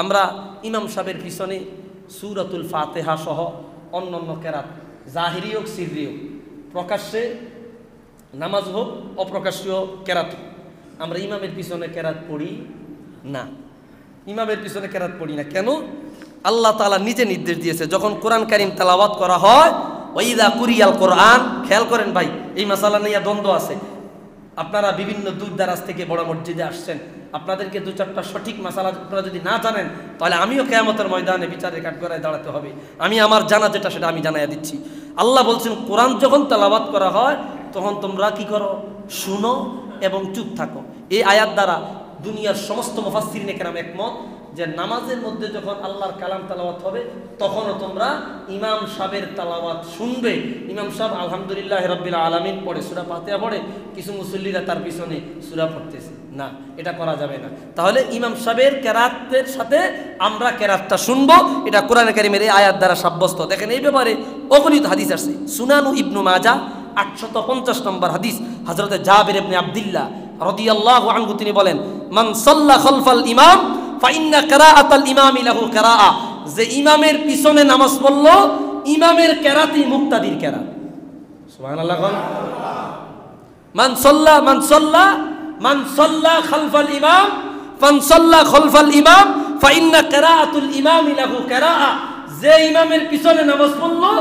আমরা ইমাম সাহেবের পিছনে সূরাতুল ফাতিহা সহ অন্যান্য কেরাত জাহিরি হোক সিররি হোক, প্রকাশ্যে নামাজ হোক অপ্রকাশ্যীয় কেরাত, আমরা ইমামের পিছনে কেরাত পড়ি না। ইমামের পিছনে কেরাত পড়ি না কেন? আল্লাহ তাআলা নিজে নির্দেশ দিয়েছে, যখন কোরআন কারীম তেলাওয়াত করা হয়, ওয়াইদা কুরিয়াল কোরআন, খেয়াল করেন ভাই, এই মাসালা নিয়ে দ্বন্দ্ব আছে। আপনারা বিভিন্ন দূর দারাজ থেকে বড় মসজিদে আসছেন, আপনাদেরকে দু চারটা সঠিক মাসালা আপনারা যদি না জানেন, তাহলে আমিও কিয়ামতের ময়দানে বিচারের কাঠগড়ায় দাঁড়াতে হবে। আমি আমার জানা যেটা সেটা আমি জানাইয়া দিচ্ছি। আল্লাহ বলছেন, কোরআন যখন তেলাওয়াত করা হয় তখন তোমরা কি করো? শুনো এবং চুপ থাকো। এই আয়াত দ্বারা দুনিয়ার সমস্ত মুফাসসিরিনে কেরাম একমত যে নামাজের মধ্যে যখন আল্লাহর কালাম তেলাওয়াত হবে তখনও তোমরা ইমাম সাহেবের তেলাওয়াত শুনবে। ইমাম সাহেব আলহামদুলিল্লাহ রাব্বিল আলামিন পড়ে, সূরা ফাতিহা পড়ে, কিছু মুসল্লিরা তার পিছনে সূরা পড়তেছে না, এটা করা যাবে না। তাহলে ইমাম সাহেবের কেরাতের সাথে আমরা কেরাতটা শুনবো, এটা কোরআনে কারীমের এই আয়াত দ্বারা সাব্যস্ত। দেখেন এই ব্যাপারে অগণিত হাদিস আছে। সুনানু ইবনু মাজাহ 850 নম্বর হাদিস, হযরতে জাবির ইবনে আব্দুল্লাহ রাদিয়াল্লাহু আনহু তিনি বলেন, মান সাল্লা খালফাল ইমাম ফাইন্না কিরাআতাল ইমামি লাহু কিরাআ, যে ইমামের পিছনে নামাজ পড়লো ইমামের কেরাতই মুক্তাদির কেরাত। সুবহানাল্লাহ। মান সাল্লা খালফাল ইমাম ফানসাল্লা খালফাল ইমাম ফাইন্না কিরাআতুল ইমামি লাহু কিরাআ, যে ইমামের পিছনে নামাজ পড়লো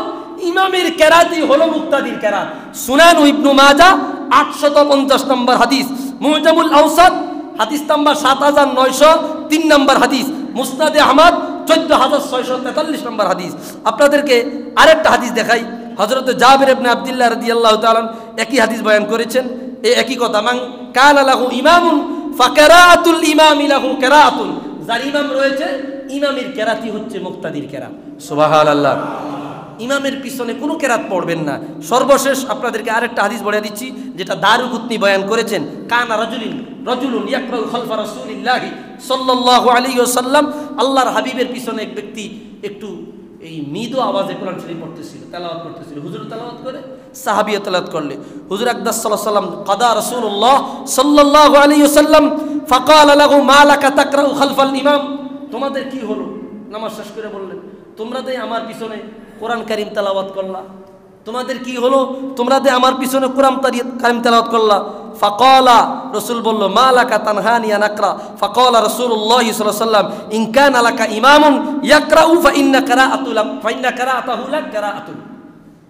ইমামের কেরাতই হলো মুক্তাদির কেরাত। সুনানু ইবনু মাজাহ 850 নম্বর হাদিস, মুজামুল আওসাত হাদিস নাম্বার 7903 নম্বর হাদিস, মুসনাদে আহমদ 14643 নম্বর হাদিস। আপনাদেরকে আরেকটা হাদিস দেখাই। হযরতে জাবির ইবনে আব্দুল্লাহ রাদিয়াল্লাহু তাআলা একই হাদিস বয়ান করেছেন, এই একই কথা, মান কানা লাহু ইমামুন ফাকিরাআতুল ইমামি লাহু কিরাআতুন, যার ইমাম রয়েছে ইমামের কেরাতই হচ্ছে মুক্তাদির কেরাত। সুবহানাল্লাহ। ইমামের পিছনে কোনো কেরাত পড়বেন না। সর্বশেষ আপনাদেরকে আরেকটা হাদিস বলে দিচ্ছি, যেটা দারুকুতনি বয়ান করেছেন। কানা রাজুলুন ইয়াকরাউ খালফা রাসূলিল্লাহি সাল্লাল্লাহু আলাইহি ওয়াসাল্লাম, আল্লাহর হাবিবের পিছনে এক ব্যক্তি একটু এই মৃদু আওয়াজে কোরআন শরীফ পড়তেছিল, তেলাওয়াত করতেছিল। হুজুর তেলাওয়াত করে, সাহাবীও তেলাওয়াত করলে, হুজুর আকদাস সাল্লাল্লাহু আলাইহি ওয়াসাল্লাম কাদা রাসূলুল্লাহ সাল্লাল্লাহু আলাইহি ওয়াসাল্লাম ফাকালা লাহু মা লাকা তাকরাউ খালফাল ইমাম, তোমাদের কি হলো? নামাজ শেষ করে বললেন, তোমরা যে আমার পিছনে কোরআন কারীম তেলাওয়াত করলা, তোমাদের কি হলো? তোমরা যে আমার পিছনে কোরআন কারীম তেলাওয়াত করলা। ফাকালা, রাসূল বলল, মা লাকা তানহানি আন আকরা। ফাকালা রাসূলুল্লাহ সাল্লাল্লাহু আলাইহি ওয়াসাল্লাম, ইন কানা লাকা ইমামুন ইয়াকরাউ ফাইন্না কিরাআতাহু লাক কিরাআতুন,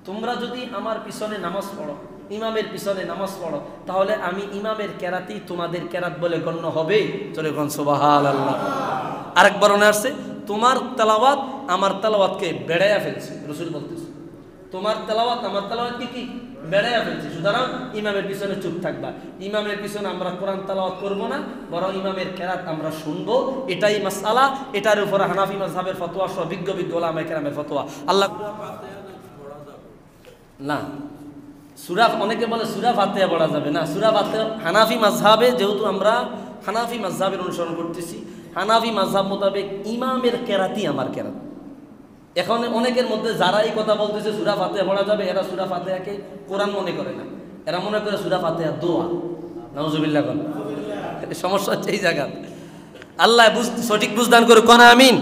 তোমরা যদি আমার পিছনে নামাজ পড়ো, ইমামের পিছনে নামাজ পড়ো, তাহলে আমি ইমামের কেরাতই তোমাদের কেরাত বলে গণ্য হবে। চলে কোন সুবহানাল্লাহ। আরেকবার মনে আসছে, তোমার তেলাওয়াত আমার তেলাওয়াতকে বেড়াইয়া ফেলছে। রাসূল বলতেছে, তোমার তেলাওয়াত আমার তেলাওয়াতকে কি বেড়াইয়া ফেলছে, সুতরাং ইমামের পিছনে চুপ থাকবা। ইমামের পিছনে আমরা কোরআন তেলাওয়াত করব না, বরং ইমামের কেরাত আমরা শুনবো। এটাই মাসআলা, এটার উপর হানাফি মাযহাবের ফতোয়া সহ বিজ্ঞ উলামায়ে কেরামের ফতোয়া। আল্লাহ না, সূরা, অনেকে বলে সূরা ফাতিহা পড়া যাবে না। সূরা ফাতিহা হানাফি মাযহাবে, যেহেতু আমরা হানাফি মাযহাবের অনুসরণ করতেছি, হানাফি মাযহাব মোতাবেক ইমামের কেরাতই আমার কেরাত। এখন অনেকের মধ্যে যারা এই কথা বলতেছে সূরা ফাতিহা পড়া যাবে, এরা সূরা ফাতিহাকে কোরআন মনে করে না, এরা মনে করে সূরা ফাতিহা দোয়া। নাউজুবিল্লাহ। সমস্যা হচ্ছে এই জায়গা। আল্লাহ সঠিক বুঝদান করে কোন আমিন।